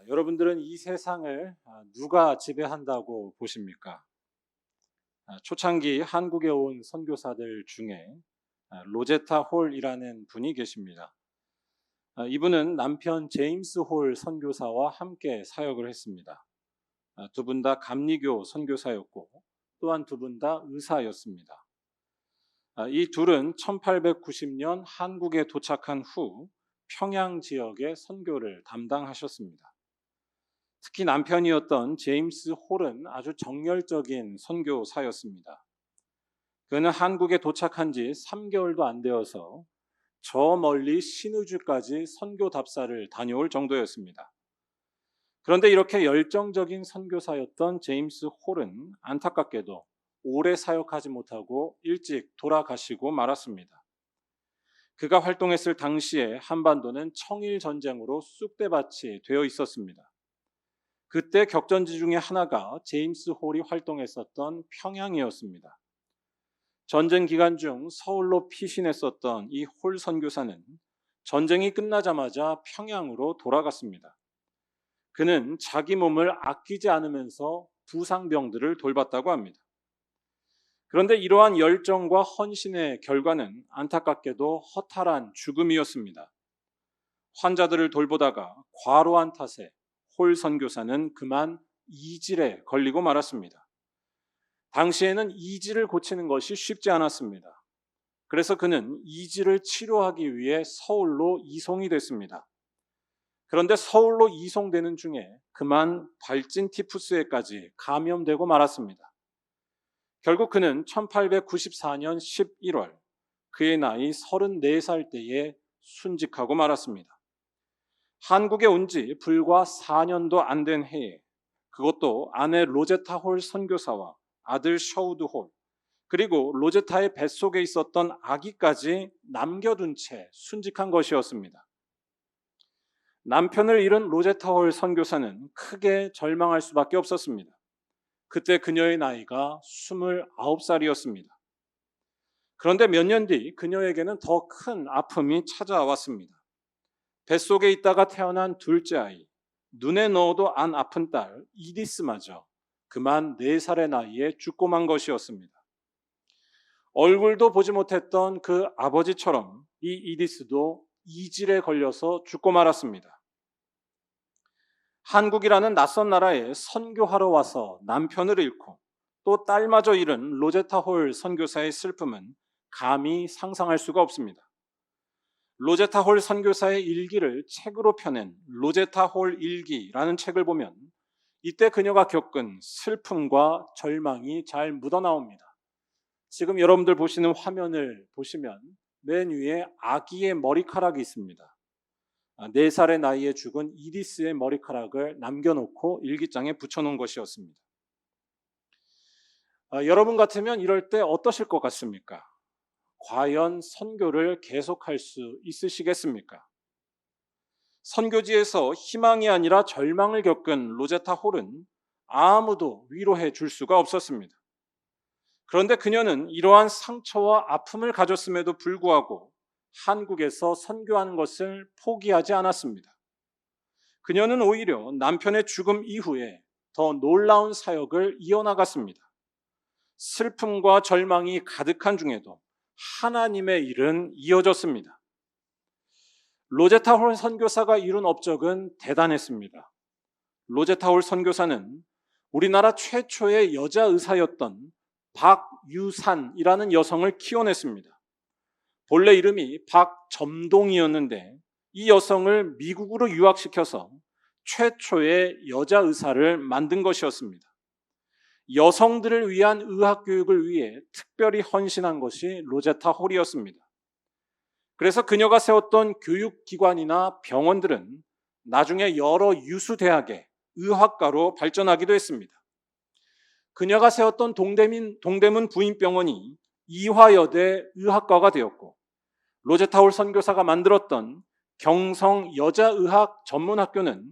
여러분들은 이 세상을 누가 지배한다고 보십니까? 초창기 한국에 온 선교사들 중에 로제타 홀이라는 분이 계십니다. 이분은 남편 제임스 홀 선교사와 함께 사역을 했습니다. 두 분 다 감리교 선교사였고 또한 두 분 다 의사였습니다. 이 둘은 1890년 한국에 도착한 후 평양 지역의 선교를 담당하셨습니다. 특히 남편이었던 제임스 홀은 아주 정열적인 선교사였습니다. 그는 한국에 도착한 지 3개월도 안 되어서 저 멀리 신의주까지 선교 답사를 다녀올 정도였습니다. 그런데 이렇게 열정적인 선교사였던 제임스 홀은 안타깝게도 오래 사역하지 못하고 일찍 돌아가시고 말았습니다. 그가 활동했을 당시에 한반도는 청일 전쟁으로 쑥대밭이 되어 있었습니다. 그때 격전지 중에 하나가 제임스 홀이 활동했었던 평양이었습니다. 전쟁 기간 중 서울로 피신했었던 이 홀 선교사는 전쟁이 끝나자마자 평양으로 돌아갔습니다. 그는 자기 몸을 아끼지 않으면서 부상병들을 돌봤다고 합니다. 그런데 이러한 열정과 헌신의 결과는 안타깝게도 허탈한 죽음이었습니다. 환자들을 돌보다가 과로한 탓에 홀 선교사는 그만 이질에 걸리고 말았습니다. 당시에는 이질을 고치는 것이 쉽지 않았습니다. 그래서 그는 이질을 치료하기 위해 서울로 이송이 됐습니다. 그런데 서울로 이송되는 중에 그만 발진 티푸스에까지 감염되고 말았습니다. 결국 그는 1894년 11월 그의 나이 34살 때에 순직하고 말았습니다. 한국에 온 지 불과 4년도 안 된 해에 그것도 아내 로제타 홀 선교사와 아들 셔우드 홀 그리고 로제타의 뱃속에 있었던 아기까지 남겨둔 채 순직한 것이었습니다. 남편을 잃은 로제타 홀 선교사는 크게 절망할 수밖에 없었습니다. 그때 그녀의 나이가 29살이었습니다. 그런데 몇 년 뒤 그녀에게는 더 큰 아픔이 찾아왔습니다. 뱃속에 있다가 태어난 둘째 아이, 눈에 넣어도 안 아픈 딸 이디스마저 그만 4살의 나이에 죽고 만 것이었습니다. 얼굴도 보지 못했던 그 아버지처럼 이 이디스도 이질에 걸려서 죽고 말았습니다. 한국이라는 낯선 나라에 선교하러 와서 남편을 잃고 또 딸마저 잃은 로제타 홀 선교사의 슬픔은 감히 상상할 수가 없습니다. 로제타 홀 선교사의 일기를 책으로 펴낸 로제타 홀 일기라는 책을 보면 이때 그녀가 겪은 슬픔과 절망이 잘 묻어나옵니다. 지금 여러분들 보시는 화면을 보시면 맨 위에 아기의 머리카락이 있습니다. 4살의 나이에 죽은 이디스의 머리카락을 남겨놓고 일기장에 붙여놓은 것이었습니다. 여러분 같으면 이럴 때 어떠실 것 같습니까? 과연 선교를 계속할 수 있으시겠습니까? 선교지에서 희망이 아니라 절망을 겪은 로제타 홀은 아무도 위로해 줄 수가 없었습니다. 그런데 그녀는 이러한 상처와 아픔을 가졌음에도 불구하고 한국에서 선교하는 것을 포기하지 않았습니다. 그녀는 오히려 남편의 죽음 이후에 더 놀라운 사역을 이어나갔습니다. 슬픔과 절망이 가득한 중에도 하나님의 일은 이어졌습니다. 로제타 홀 선교사가 이룬 업적은 대단했습니다. 로제타 홀 선교사는 우리나라 최초의 여자 의사였던 박유산이라는 여성을 키워냈습니다. 본래 이름이 박점동이었는데 이 여성을 미국으로 유학시켜서 최초의 여자 의사를 만든 것이었습니다. 여성들을 위한 의학 교육을 위해 특별히 헌신한 것이 로제타 홀이었습니다. 그래서 그녀가 세웠던 교육기관이나 병원들은 나중에 여러 유수 대학의 의학과로 발전하기도 했습니다. 그녀가 세웠던 동대문 부인병원이 이화여대 의학과가 되었고 로제타 홀 선교사가 만들었던 경성 여자의학 전문학교는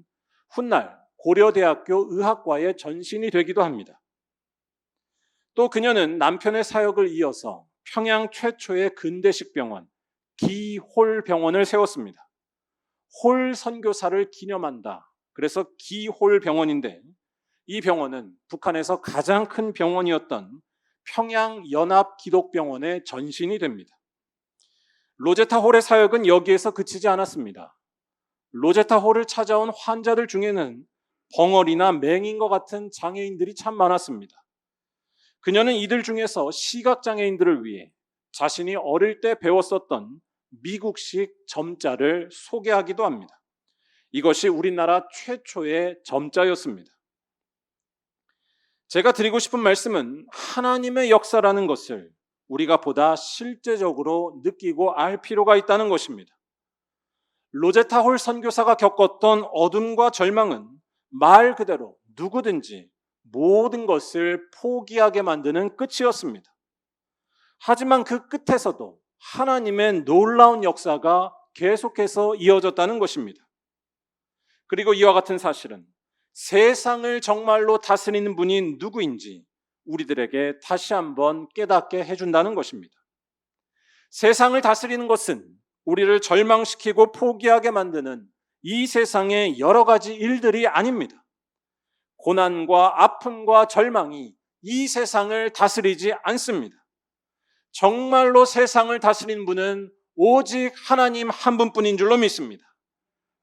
훗날 고려대학교 의학과의 전신이 되기도 합니다. 또 그녀는 남편의 사역을 이어서 평양 최초의 근대식 병원 기홀 병원을 세웠습니다. 홀 선교사를 기념한다 그래서 기홀 병원인데, 이 병원은 북한에서 가장 큰 병원이었던 평양연합기독병원의 전신이 됩니다. 로제타 홀의 사역은 여기에서 그치지 않았습니다. 로제타 홀을 찾아온 환자들 중에는 벙어리나 맹인과 같은 장애인들이 참 많았습니다. 그녀는 이들 중에서 시각장애인들을 위해 자신이 어릴 때 배웠었던 미국식 점자를 소개하기도 합니다. 이것이 우리나라 최초의 점자였습니다. 제가 드리고 싶은 말씀은 하나님의 역사라는 것을 우리가 보다 실제적으로 느끼고 알 필요가 있다는 것입니다. 로제타 홀 선교사가 겪었던 어둠과 절망은 말 그대로 누구든지 모든 것을 포기하게 만드는 끝이었습니다. 하지만 그 끝에서도 하나님의 놀라운 역사가 계속해서 이어졌다는 것입니다. 그리고 이와 같은 사실은 세상을 정말로 다스리는 분이 누구인지 우리들에게 다시 한번 깨닫게 해준다는 것입니다. 세상을 다스리는 것은 우리를 절망시키고 포기하게 만드는 이 세상의 여러 가지 일들이 아닙니다. 고난과 아픔과 절망이 이 세상을 다스리지 않습니다. 정말로 세상을 다스리는 분은 오직 하나님 한 분뿐인 줄로 믿습니다.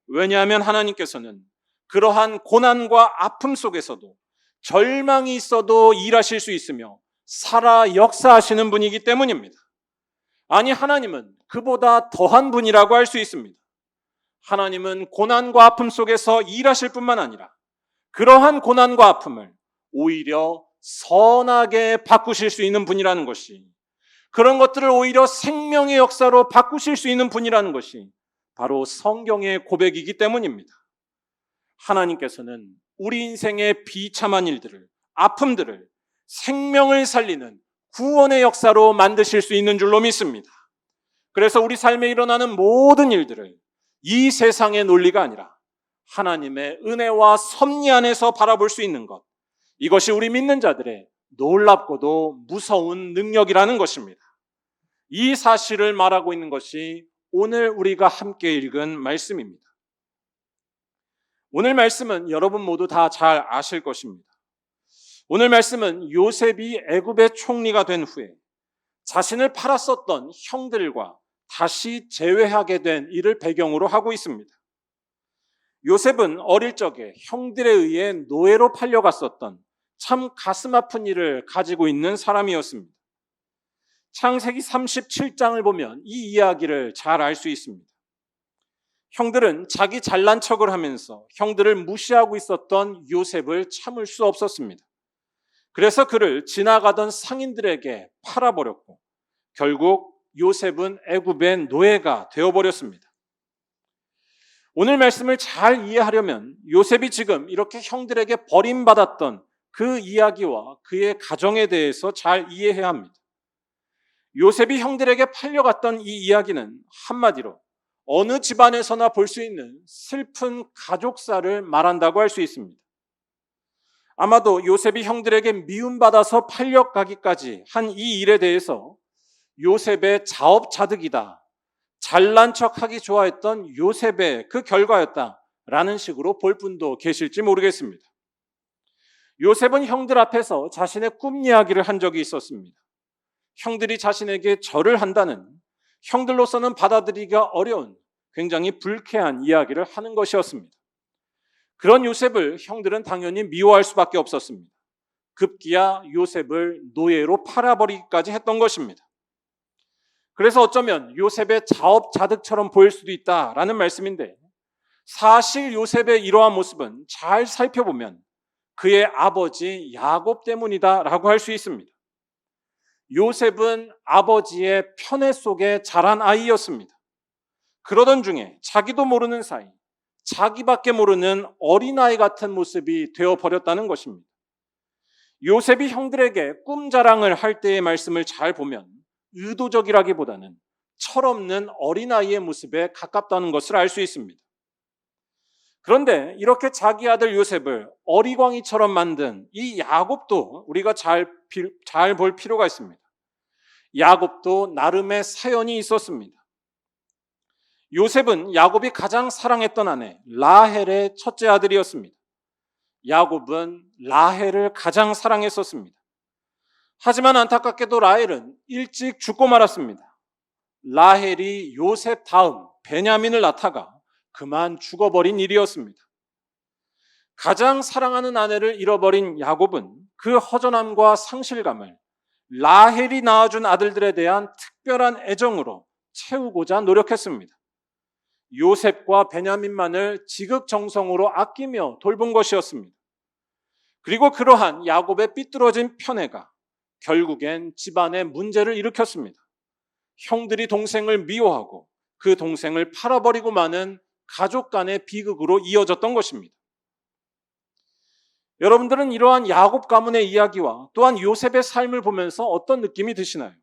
왜냐하면 하나님께서는 그러한 고난과 아픔 속에서도 절망이 있어도 일하실 수 있으며 살아 역사하시는 분이기 때문입니다. 아니, 하나님은 그보다 더한 분이라고 할 수 있습니다. 하나님은 고난과 아픔 속에서 일하실 뿐만 아니라 그러한 고난과 아픔을 오히려 선하게 바꾸실 수 있는 분이라는 것이, 그런 것들을 오히려 생명의 역사로 바꾸실 수 있는 분이라는 것이 바로 성경의 고백이기 때문입니다. 하나님께서는 우리 인생의 비참한 일들을, 아픔들을 생명을 살리는 구원의 역사로 만드실 수 있는 줄로 믿습니다. 그래서 우리 삶에 일어나는 모든 일들을 이 세상의 논리가 아니라 하나님의 은혜와 섭리 안에서 바라볼 수 있는 것, 이것이 우리 믿는 자들의 놀랍고도 무서운 능력이라는 것입니다. 이 사실을 말하고 있는 것이 오늘 우리가 함께 읽은 말씀입니다. 오늘 말씀은 여러분 모두 다 잘 아실 것입니다. 오늘 말씀은 요셉이 애굽의 총리가 된 후에 자신을 팔았었던 형들과 다시 재회하게 된 일을 배경으로 하고 있습니다. 요셉은 어릴 적에 형들에 의해 노예로 팔려갔었던 참 가슴 아픈 일을 가지고 있는 사람이었습니다. 창세기 37장을 보면 이 이야기를 잘 알 수 있습니다. 형들은 자기 잘난 척을 하면서 형들을 무시하고 있었던 요셉을 참을 수 없었습니다. 그래서 그를 지나가던 상인들에게 팔아버렸고 결국 요셉은 애굽의 노예가 되어버렸습니다. 오늘 말씀을 잘 이해하려면 요셉이 지금 이렇게 형들에게 버림받았던 그 이야기와 그의 가정에 대해서 잘 이해해야 합니다. 요셉이 형들에게 팔려갔던 이 이야기는 한마디로 어느 집안에서나 볼 수 있는 슬픈 가족사를 말한다고 할 수 있습니다. 아마도 요셉이 형들에게 미움받아서 팔려가기까지 한 이 일에 대해서 요셉의 자업자득이다, 잘난 척하기 좋아했던 요셉의 그 결과였다라는 식으로 볼 분도 계실지 모르겠습니다. 요셉은 형들 앞에서 자신의 꿈 이야기를 한 적이 있었습니다. 형들이 자신에게 절을 한다는, 형들로서는 받아들이기가 어려운 굉장히 불쾌한 이야기를 하는 것이었습니다. 그런 요셉을 형들은 당연히 미워할 수밖에 없었습니다. 급기야 요셉을 노예로 팔아버리기까지 했던 것입니다. 그래서 어쩌면 요셉의 자업자득처럼 보일 수도 있다라는 말씀인데, 사실 요셉의 이러한 모습은 잘 살펴보면 그의 아버지 야곱 때문이다라고 할 수 있습니다. 요셉은 아버지의 편애 속에 자란 아이였습니다. 그러던 중에 자기도 모르는 사이 자기밖에 모르는 어린아이 같은 모습이 되어버렸다는 것입니다. 요셉이 형들에게 꿈 자랑을 할 때의 말씀을 잘 보면 의도적이라기보다는 철없는 어린아이의 모습에 가깝다는 것을 알 수 있습니다. 그런데 이렇게 자기 아들 요셉을 어리광이처럼 만든 이 야곱도 우리가 잘 볼 필요가 있습니다. 야곱도 나름의 사연이 있었습니다. 요셉은 야곱이 가장 사랑했던 아내 라헬의 첫째 아들이었습니다. 야곱은 라헬을 가장 사랑했었습니다. 하지만 안타깝게도 라헬은 일찍 죽고 말았습니다. 라헬이 요셉 다음 베냐민을 낳다가 그만 죽어버린 일이었습니다. 가장 사랑하는 아내를 잃어버린 야곱은 그 허전함과 상실감을 라헬이 낳아준 아들들에 대한 특별한 애정으로 채우고자 노력했습니다. 요셉과 베냐민만을 지극정성으로 아끼며 돌본 것이었습니다. 그리고 그러한 야곱의 삐뚤어진 편애가 결국엔 집안에 문제를 일으켰습니다. 형들이 동생을 미워하고 그 동생을 팔아버리고 마는 가족 간의 비극으로 이어졌던 것입니다. 여러분들은 이러한 야곱 가문의 이야기와 또한 요셉의 삶을 보면서 어떤 느낌이 드시나요?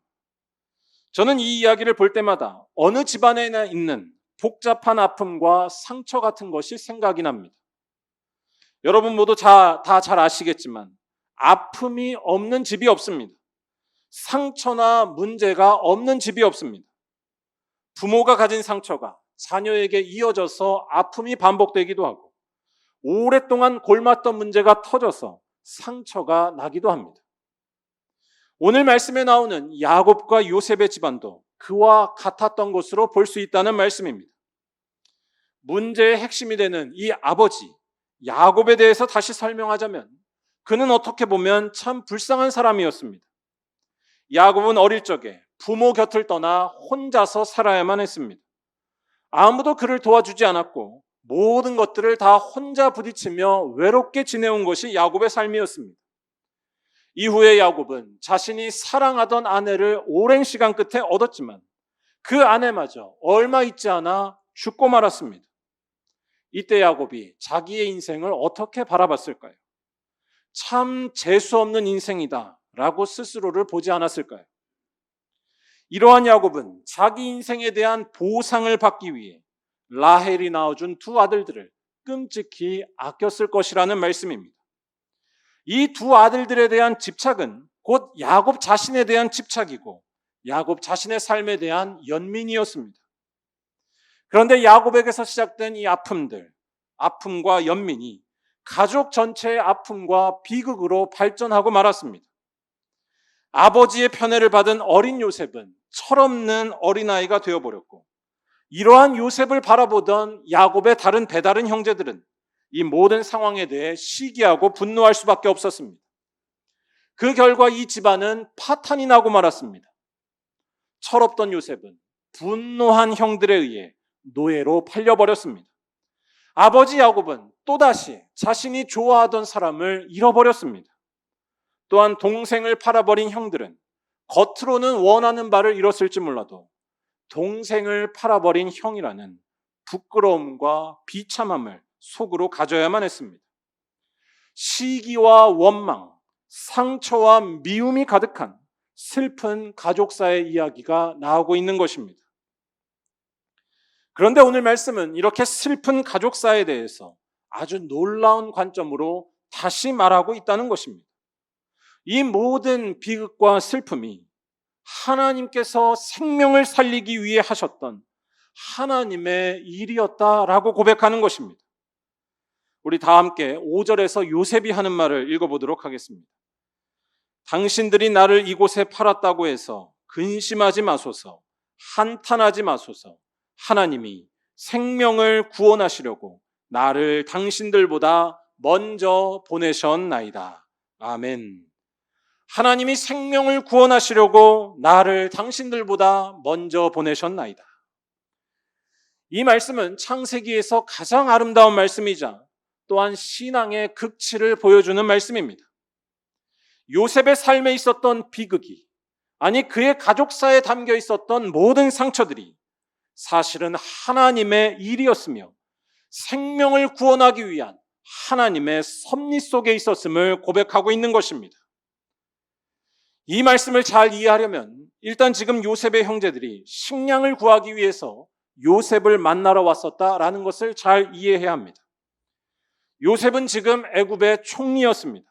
저는 이 이야기를 볼 때마다 어느 집안에나 있는 복잡한 아픔과 상처 같은 것이 생각이 납니다. 여러분 모두 다 잘 아시겠지만 아픔이 없는 집이 없습니다. 상처나 문제가 없는 집이 없습니다. 부모가 가진 상처가 자녀에게 이어져서 아픔이 반복되기도 하고 오랫동안 골맞던 문제가 터져서 상처가 나기도 합니다. 오늘 말씀에 나오는 야곱과 요셉의 집안도 그와 같았던 것으로 볼 수 있다는 말씀입니다. 문제의 핵심이 되는 이 아버지 야곱에 대해서 다시 설명하자면 그는 어떻게 보면 참 불쌍한 사람이었습니다. 야곱은 어릴 적에 부모 곁을 떠나 혼자서 살아야만 했습니다. 아무도 그를 도와주지 않았고 모든 것들을 다 혼자 부딪히며 외롭게 지내온 것이 야곱의 삶이었습니다. 이후에 야곱은 자신이 사랑하던 아내를 오랜 시간 끝에 얻었지만 그 아내마저 얼마 있지 않아 죽고 말았습니다. 이때 야곱이 자기의 인생을 어떻게 바라봤을까요? 참 재수없는 인생이다 라고 스스로를 보지 않았을까요? 이러한 야곱은 자기 인생에 대한 보상을 받기 위해 라헬이 낳아준 두 아들들을 끔찍히 아꼈을 것이라는 말씀입니다. 이 두 아들들에 대한 집착은 곧 야곱 자신에 대한 집착이고 야곱 자신의 삶에 대한 연민이었습니다. 그런데 야곱에게서 시작된 이 아픔과 연민이 가족 전체의 아픔과 비극으로 발전하고 말았습니다. 아버지의 편애를 받은 어린 요셉은 철없는 어린아이가 되어버렸고 이러한 요셉을 바라보던 야곱의 다른 배다른 형제들은 이 모든 상황에 대해 시기하고 분노할 수밖에 없었습니다. 그 결과 이 집안은 파탄이 나고 말았습니다. 철없던 요셉은 분노한 형들에 의해 노예로 팔려버렸습니다. 아버지 야곱은 또다시 자신이 좋아하던 사람을 잃어버렸습니다. 또한 동생을 팔아버린 형들은 겉으로는 원하는 바를 이뤘을지 몰라도 동생을 팔아버린 형이라는 부끄러움과 비참함을 속으로 가져야만 했습니다. 시기와 원망, 상처와 미움이 가득한 슬픈 가족사의 이야기가 나오고 있는 것입니다. 그런데 오늘 말씀은 이렇게 슬픈 가족사에 대해서 아주 놀라운 관점으로 다시 말하고 있다는 것입니다. 이 모든 비극과 슬픔이 하나님께서 생명을 살리기 위해 하셨던 하나님의 일이었다라고 고백하는 것입니다. 우리 다 함께 5절에서 요셉이 하는 말을 읽어보도록 하겠습니다. 당신들이 나를 이곳에 팔았다고 해서 근심하지 마소서, 한탄하지 마소서. 하나님이 생명을 구원하시려고 나를 당신들보다 먼저 보내셨나이다. 아멘. 하나님이 생명을 구원하시려고 나를 당신들보다 먼저 보내셨나이다. 이 말씀은 창세기에서 가장 아름다운 말씀이자 또한 신앙의 극치를 보여주는 말씀입니다. 요셉의 삶에 있었던 비극이, 아니 그의 가족사에 담겨 있었던 모든 상처들이 사실은 하나님의 일이었으며 생명을 구원하기 위한 하나님의 섭리 속에 있었음을 고백하고 있는 것입니다. 이 말씀을 잘 이해하려면 일단 지금 요셉의 형제들이 식량을 구하기 위해서 요셉을 만나러 왔었다라는 것을 잘 이해해야 합니다. 요셉은 지금 애굽의 총리였습니다.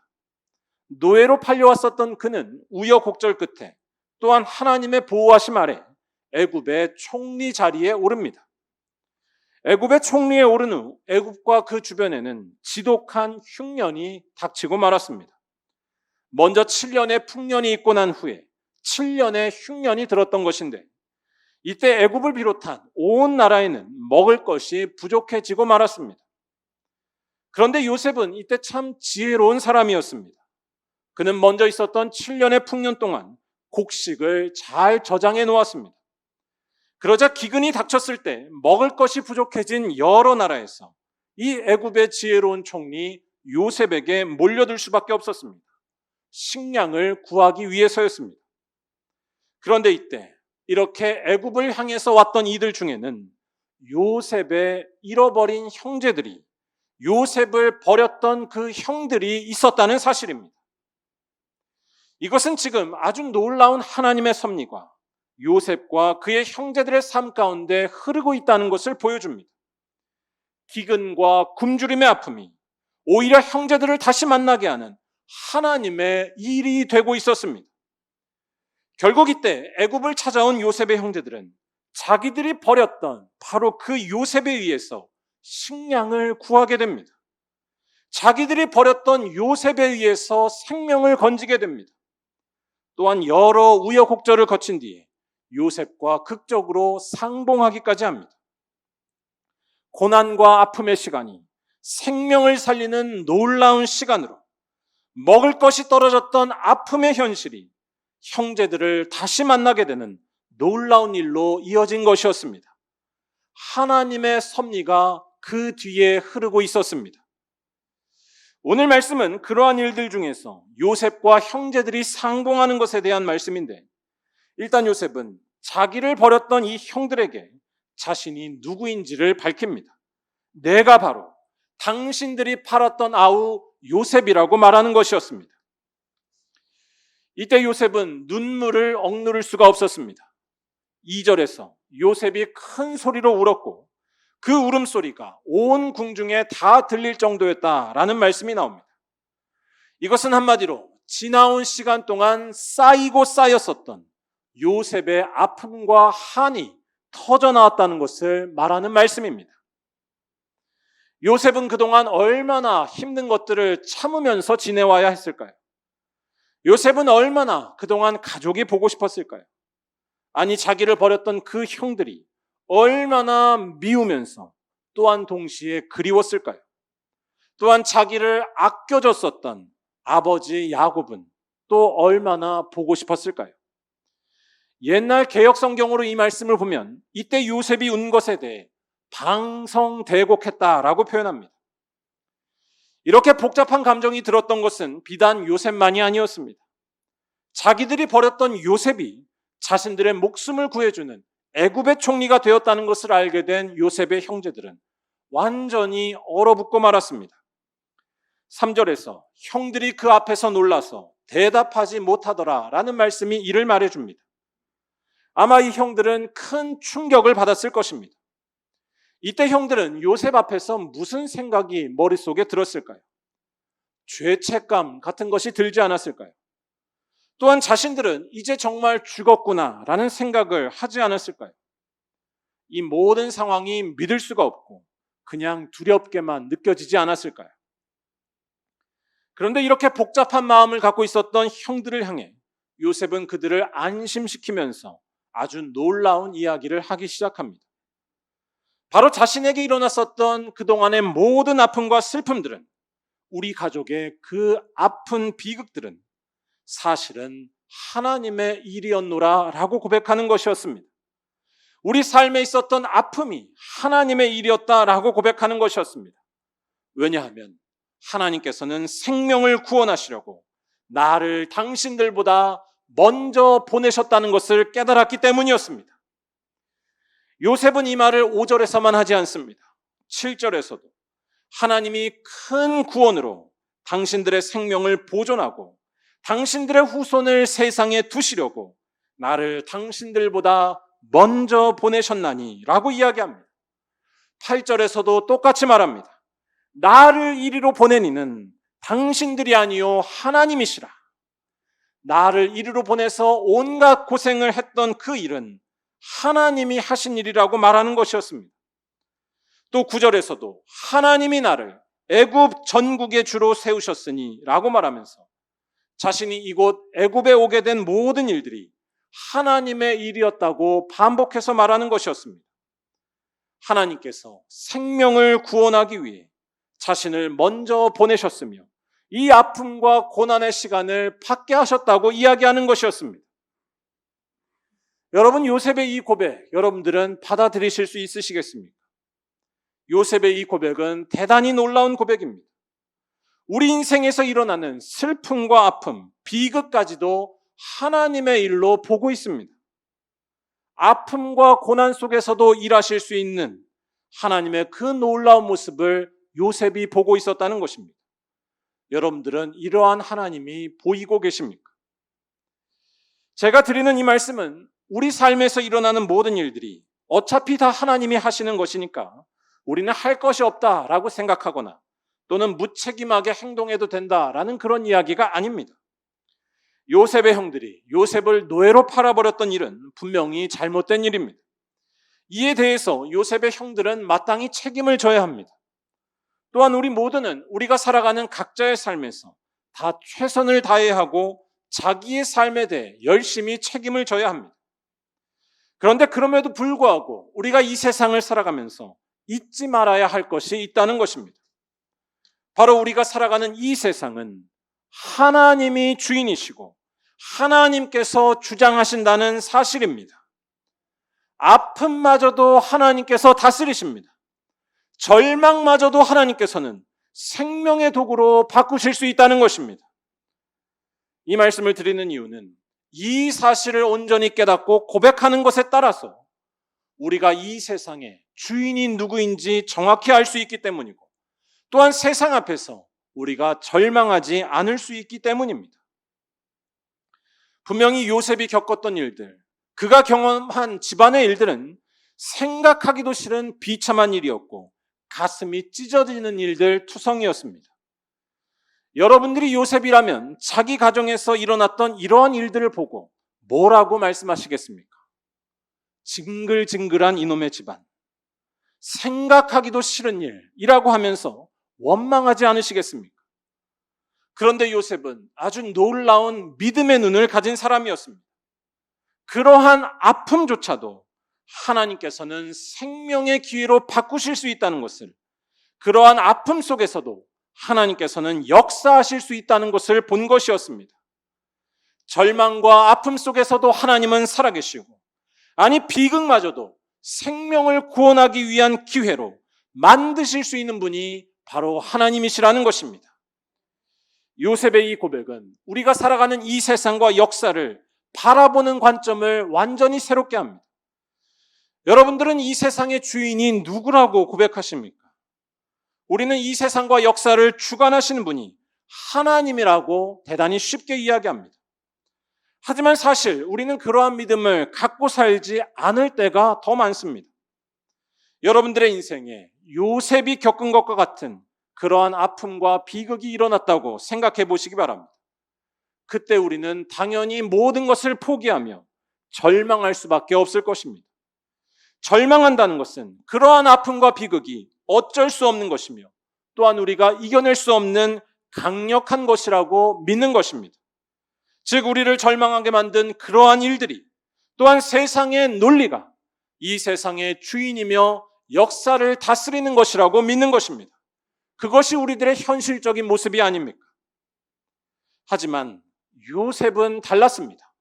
노예로 팔려왔었던 그는 우여곡절 끝에 또한 하나님의 보호하심 아래 애굽의 총리 자리에 오릅니다. 애굽의 총리에 오른 후 애굽과 그 주변에는 지독한 흉년이 닥치고 말았습니다. 먼저 7년의 풍년이 있고 난 후에 7년의 흉년이 들었던 것인데, 이때 애굽을 비롯한 온 나라에는 먹을 것이 부족해지고 말았습니다. 그런데 요셉은 이때 참 지혜로운 사람이었습니다. 그는 먼저 있었던 7년의 풍년 동안 곡식을 잘 저장해 놓았습니다. 그러자 기근이 닥쳤을 때 먹을 것이 부족해진 여러 나라에서 이 애굽의 지혜로운 총리 요셉에게 몰려들 수밖에 없었습니다. 식량을 구하기 위해서였습니다. 그런데 이때 이렇게 애굽을 향해서 왔던 이들 중에는 요셉의 잃어버린 형제들이, 요셉을 버렸던 그 형들이 있었다는 사실입니다. 이것은 지금 아주 놀라운 하나님의 섭리가 요셉과 그의 형제들의 삶 가운데 흐르고 있다는 것을 보여줍니다. 기근과 굶주림의 아픔이 오히려 형제들을 다시 만나게 하는 하나님의 일이 되고 있었습니다. 결국 이때 애굽을 찾아온 요셉의 형제들은 자기들이 버렸던 바로 그 요셉에 의해서 식량을 구하게 됩니다. 자기들이 버렸던 요셉에 의해서 생명을 건지게 됩니다. 또한 여러 우여곡절을 거친 뒤에 요셉과 극적으로 상봉하기까지 합니다. 고난과 아픔의 시간이 생명을 살리는 놀라운 시간으로, 먹을 것이 떨어졌던 아픔의 현실이 형제들을 다시 만나게 되는 놀라운 일로 이어진 것이었습니다. 하나님의 섭리가 그 뒤에 흐르고 있었습니다. 오늘 말씀은 그러한 일들 중에서 요셉과 형제들이 상봉하는 것에 대한 말씀인데, 일단 요셉은 자기를 버렸던 이 형들에게 자신이 누구인지를 밝힙니다. 내가 바로 당신들이 팔았던 아우 요셉이라고 말하는 것이었습니다. 이때 요셉은 눈물을 억누를 수가 없었습니다. 2절에서 요셉이 큰 소리로 울었고 그 울음소리가 온 궁중에 다 들릴 정도였다라는 말씀이 나옵니다. 이것은 한마디로 지나온 시간 동안 쌓이고 쌓였었던 요셉의 아픔과 한이 터져나왔다는 것을 말하는 말씀입니다. 요셉은 그동안 얼마나 힘든 것들을 참으면서 지내와야 했을까요? 요셉은 얼마나 그동안 가족이 보고 싶었을까요? 아니, 자기를 버렸던 그 형들이 얼마나 미우면서 또한 동시에 그리웠을까요? 또한 자기를 아껴줬었던 아버지 야곱은 또 얼마나 보고 싶었을까요? 옛날 개역 성경으로 이 말씀을 보면 이때 요셉이 운 것에 대해 방성대곡했다라고 표현합니다. 이렇게 복잡한 감정이 들었던 것은 비단 요셉만이 아니었습니다. 자기들이 버렸던 요셉이 자신들의 목숨을 구해주는 애굽의 총리가 되었다는 것을 알게 된 요셉의 형제들은 완전히 얼어붙고 말았습니다. 3절에서 형들이 그 앞에서 놀라서 대답하지 못하더라라는 말씀이 이를 말해줍니다. 아마 이 형들은 큰 충격을 받았을 것입니다. 이때 형들은 요셉 앞에서 무슨 생각이 머릿속에 들었을까요? 죄책감 같은 것이 들지 않았을까요? 또한 자신들은 이제 정말 죽었구나라는 생각을 하지 않았을까요? 이 모든 상황이 믿을 수가 없고 그냥 두렵게만 느껴지지 않았을까요? 그런데 이렇게 복잡한 마음을 갖고 있었던 형들을 향해 요셉은 그들을 안심시키면서 아주 놀라운 이야기를 하기 시작합니다. 바로 자신에게 일어났었던 그동안의 모든 아픔과 슬픔들은, 우리 가족의 그 아픈 비극들은 사실은 하나님의 일이었노라 라고 고백하는 것이었습니다. 우리 삶에 있었던 아픔이 하나님의 일이었다라고 고백하는 것이었습니다. 왜냐하면 하나님께서는 생명을 구원하시려고 나를 당신들보다 먼저 보내셨다는 것을 깨달았기 때문이었습니다. 요셉은 이 말을 5절에서만 하지 않습니다. 7절에서도 하나님이 큰 구원으로 당신들의 생명을 보존하고 당신들의 후손을 세상에 두시려고 나를 당신들보다 먼저 보내셨나니 라고 이야기합니다. 8절에서도 똑같이 말합니다. 나를 이리로 보낸 이는 당신들이 아니요 하나님이시라. 나를 이리로 보내서 온갖 고생을 했던 그 일은 하나님이 하신 일이라고 말하는 것이었습니다. 또 9절에서도 하나님이 나를 애굽 전국의 주로 세우셨으니 라고 말하면서 자신이 이곳 애굽에 오게 된 모든 일들이 하나님의 일이었다고 반복해서 말하는 것이었습니다. 하나님께서 생명을 구원하기 위해 자신을 먼저 보내셨으며 이 아픔과 고난의 시간을 받게 하셨다고 이야기하는 것이었습니다. 여러분, 요셉의 이 고백, 여러분들은 받아들이실 수 있으시겠습니까? 요셉의 이 고백은 대단히 놀라운 고백입니다. 우리 인생에서 일어나는 슬픔과 아픔, 비극까지도 하나님의 일로 보고 있습니다. 아픔과 고난 속에서도 일하실 수 있는 하나님의 그 놀라운 모습을 요셉이 보고 있었다는 것입니다. 여러분들은 이러한 하나님이 보이고 계십니까? 제가 드리는 이 말씀은 우리 삶에서 일어나는 모든 일들이 어차피 다 하나님이 하시는 것이니까 우리는 할 것이 없다라고 생각하거나 또는 무책임하게 행동해도 된다라는 그런 이야기가 아닙니다. 요셉의 형들이 요셉을 노예로 팔아버렸던 일은 분명히 잘못된 일입니다. 이에 대해서 요셉의 형들은 마땅히 책임을 져야 합니다. 또한 우리 모두는 우리가 살아가는 각자의 삶에서 다 최선을 다해야 하고 자기의 삶에 대해 열심히 책임을 져야 합니다. 그런데 그럼에도 불구하고 우리가 이 세상을 살아가면서 잊지 말아야 할 것이 있다는 것입니다. 바로 우리가 살아가는 이 세상은 하나님이 주인이시고 하나님께서 주장하신다는 사실입니다. 아픔마저도 하나님께서 다스리십니다. 절망마저도 하나님께서는 생명의 도구로 바꾸실 수 있다는 것입니다. 이 말씀을 드리는 이유는 이 사실을 온전히 깨닫고 고백하는 것에 따라서 우리가 이 세상의 주인이 누구인지 정확히 알 수 있기 때문이고 또한 세상 앞에서 우리가 절망하지 않을 수 있기 때문입니다. 분명히 요셉이 겪었던 일들, 그가 경험한 집안의 일들은 생각하기도 싫은 비참한 일이었고 가슴이 찢어지는 일들 투성이었습니다. 여러분들이 요셉이라면 자기 가정에서 일어났던 이러한 일들을 보고 뭐라고 말씀하시겠습니까? 징글징글한 이놈의 집안, 생각하기도 싫은 일이라고 하면서 원망하지 않으시겠습니까? 그런데 요셉은 아주 놀라운 믿음의 눈을 가진 사람이었습니다. 그러한 아픔조차도 하나님께서는 생명의 기회로 바꾸실 수 있다는 것을, 그러한 아픔 속에서도 하나님께서는 역사하실 수 있다는 것을 본 것이었습니다. 절망과 아픔 속에서도 하나님은 살아계시고, 아니 비극마저도 생명을 구원하기 위한 기회로 만드실 수 있는 분이 바로 하나님이시라는 것입니다. 요셉의 이 고백은 우리가 살아가는 이 세상과 역사를 바라보는 관점을 완전히 새롭게 합니다. 여러분들은 이 세상의 주인이 누구라고 고백하십니까? 우리는 이 세상과 역사를 주관하시는 분이 하나님이라고 대단히 쉽게 이야기합니다. 하지만 사실 우리는 그러한 믿음을 갖고 살지 않을 때가 더 많습니다. 여러분들의 인생에 요셉이 겪은 것과 같은 그러한 아픔과 비극이 일어났다고 생각해 보시기 바랍니다. 그때 우리는 당연히 모든 것을 포기하며 절망할 수밖에 없을 것입니다. 절망한다는 것은 그러한 아픔과 비극이 어쩔 수 없는 것이며 또한 우리가 이겨낼 수 없는 강력한 것이라고 믿는 것입니다. 즉 우리를 절망하게 만든 그러한 일들이 또한 세상의 논리가 이 세상의 주인이며 역사를 다스리는 것이라고 믿는 것입니다. 그것이 우리들의 현실적인 모습이 아닙니까? 하지만 요셉은 달랐습니다.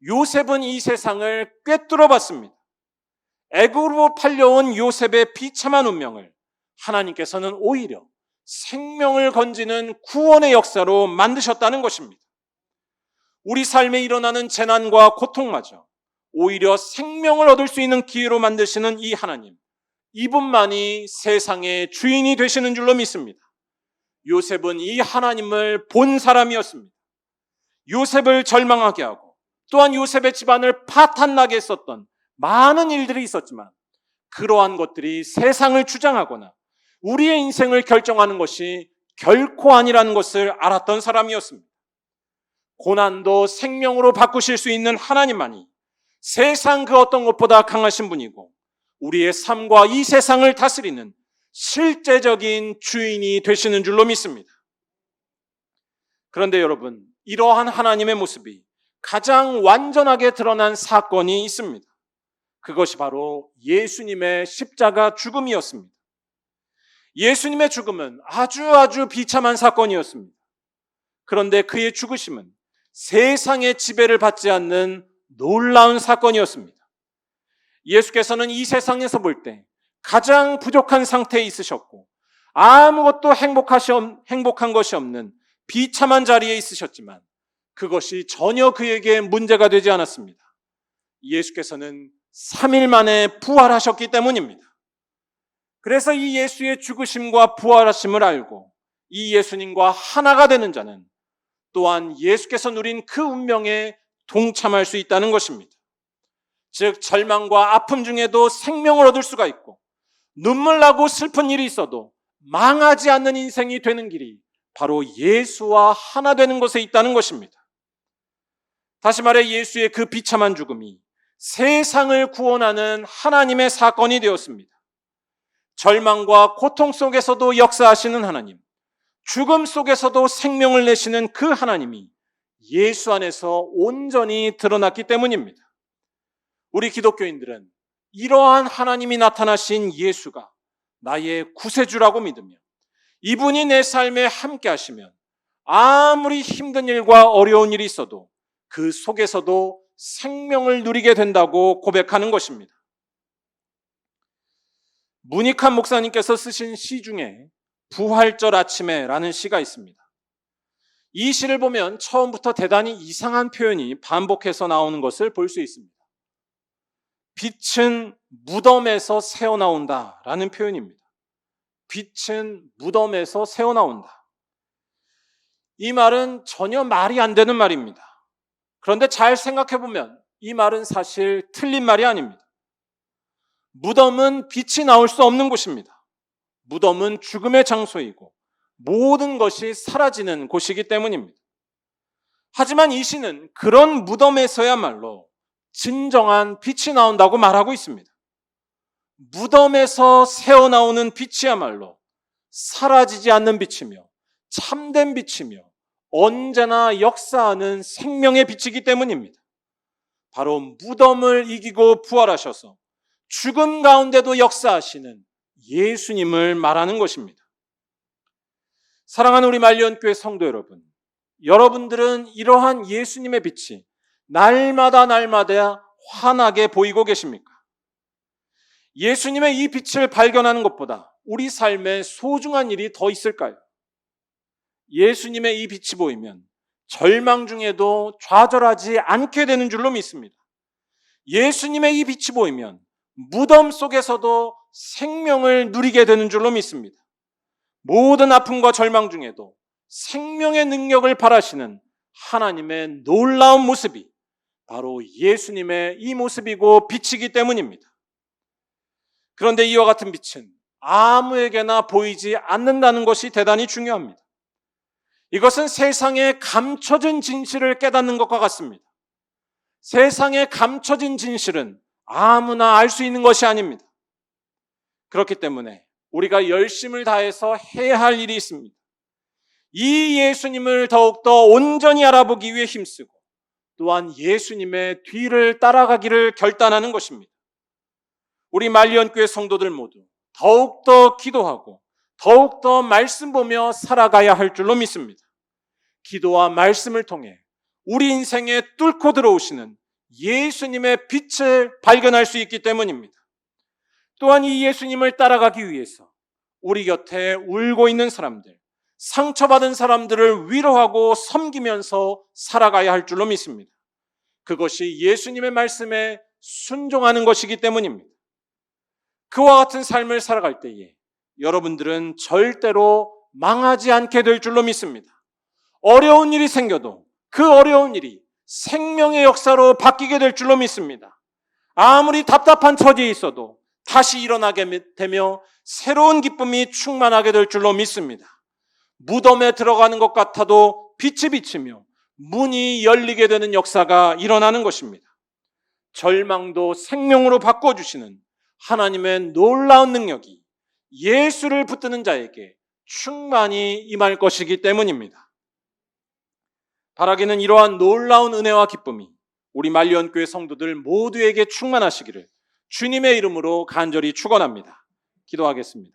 요셉은 이 세상을 꿰뚫어 봤습니다. 애굽으로 팔려온 요셉의 비참한 운명을 하나님께서는 오히려 생명을 건지는 구원의 역사로 만드셨다는 것입니다. 우리 삶에 일어나는 재난과 고통마저 오히려 생명을 얻을 수 있는 기회로 만드시는 이 하나님, 이분만이 세상의 주인이 되시는 줄로 믿습니다. 요셉은 이 하나님을 본 사람이었습니다. 요셉을 절망하게 하고 또한 요셉의 집안을 파탄나게 했었던 많은 일들이 있었지만 그러한 것들이 세상을 주장하거나 우리의 인생을 결정하는 것이 결코 아니라는 것을 알았던 사람이었습니다. 고난도 생명으로 바꾸실 수 있는 하나님만이 세상 그 어떤 것보다 강하신 분이고 우리의 삶과 이 세상을 다스리는 실제적인 주인이 되시는 줄로 믿습니다. 그런데 여러분, 이러한 하나님의 모습이 가장 완전하게 드러난 사건이 있습니다. 그것이 바로 예수님의 십자가 죽음이었습니다. 예수님의 죽음은 아주 비참한 사건이었습니다. 그런데 그의 죽으심은 세상의 지배를 받지 않는 놀라운 사건이었습니다. 예수께서는 이 세상에서 볼 때 가장 부족한 상태에 있으셨고 아무것도 행복한 것이 없는 비참한 자리에 있으셨지만 그것이 전혀 그에게 문제가 되지 않았습니다. 예수께서는 3일 만에 부활하셨기 때문입니다. 그래서 이 예수의 죽으심과 부활하심을 알고 이 예수님과 하나가 되는 자는 또한 예수께서 누린 그 운명에 동참할 수 있다는 것입니다. 즉 절망과 아픔 중에도 생명을 얻을 수가 있고 눈물 나고 슬픈 일이 있어도 망하지 않는 인생이 되는 길이 바로 예수와 하나 되는 것에 있다는 것입니다. 다시 말해 예수의 그 비참한 죽음이 세상을 구원하는 하나님의 사건이 되었습니다. 절망과 고통 속에서도 역사하시는 하나님, 죽음 속에서도 생명을 내시는 그 하나님이 예수 안에서 온전히 드러났기 때문입니다. 우리 기독교인들은 이러한 하나님이 나타나신 예수가 나의 구세주라고 믿으며 이분이 내 삶에 함께 하시면 아무리 힘든 일과 어려운 일이 있어도 그 속에서도 생명을 누리게 된다고 고백하는 것입니다. 문익환 목사님께서 쓰신 시 중에 부활절 아침에라는 시가 있습니다. 이 시를 보면 처음부터 대단히 이상한 표현이 반복해서 나오는 것을 볼 수 있습니다. 빛은 무덤에서 새어나온다라는 표현입니다. 빛은 무덤에서 새어나온다. 이 말은 전혀 말이 안 되는 말입니다. 그런데 잘 생각해보면 이 말은 사실 틀린 말이 아닙니다. 무덤은 빛이 나올 수 없는 곳입니다. 무덤은 죽음의 장소이고 모든 것이 사라지는 곳이기 때문입니다. 하지만 이 시는 그런 무덤에서야말로 진정한 빛이 나온다고 말하고 있습니다. 무덤에서 새어나오는 빛이야말로 사라지지 않는 빛이며 참된 빛이며 언제나 역사하는 생명의 빛이기 때문입니다. 바로 무덤을 이기고 부활하셔서 죽음 가운데도 역사하시는 예수님을 말하는 것입니다. 사랑하는 우리 말리언교회 성도 여러분, 여러분들은 이러한 예수님의 빛이 날마다 환하게 보이고 계십니까? 예수님의 이 빛을 발견하는 것보다 우리 삶에 소중한 일이 더 있을까요? 예수님의 이 빛이 보이면 절망 중에도 좌절하지 않게 되는 줄로 믿습니다. 예수님의 이 빛이 보이면 무덤 속에서도 생명을 누리게 되는 줄로 믿습니다. 모든 아픔과 절망 중에도 생명의 능력을 발하시는 하나님의 놀라운 모습이 바로 예수님의 이 모습이고 빛이기 때문입니다. 그런데 이와 같은 빛은 아무에게나 보이지 않는다는 것이 대단히 중요합니다. 이것은 세상에 감춰진 진실을 깨닫는 것과 같습니다. 세상에 감춰진 진실은 아무나 알 수 있는 것이 아닙니다. 그렇기 때문에 우리가 열심을 다해서 해야 할 일이 있습니다. 이 예수님을 더욱더 온전히 알아보기 위해 힘쓰고 또한 예수님의 뒤를 따라가기를 결단하는 것입니다. 우리 말리언교회 성도들 모두 더욱더 기도하고 더욱더 말씀 보며 살아가야 할 줄로 믿습니다. 기도와 말씀을 통해 우리 인생에 뚫고 들어오시는 예수님의 빛을 발견할 수 있기 때문입니다. 또한 이 예수님을 따라가기 위해서 우리 곁에 울고 있는 사람들, 상처받은 사람들을 위로하고 섬기면서 살아가야 할 줄로 믿습니다. 그것이 예수님의 말씀에 순종하는 것이기 때문입니다. 그와 같은 삶을 살아갈 때에 여러분들은 절대로 망하지 않게 될 줄로 믿습니다. 어려운 일이 생겨도 그 어려운 일이 생명의 역사로 바뀌게 될 줄로 믿습니다. 아무리 답답한 처지에 있어도 다시 일어나게 되며 새로운 기쁨이 충만하게 될 줄로 믿습니다. 무덤에 들어가는 것 같아도 빛이 비치며 문이 열리게 되는 역사가 일어나는 것입니다. 절망도 생명으로 바꿔주시는 하나님의 놀라운 능력이 예수를 붙드는 자에게 충만히 임할 것이기 때문입니다. 바라기는 이러한 놀라운 은혜와 기쁨이 우리 만리언교회 성도들 모두에게 충만하시기를 주님의 이름으로 간절히 축원합니다. 기도하겠습니다.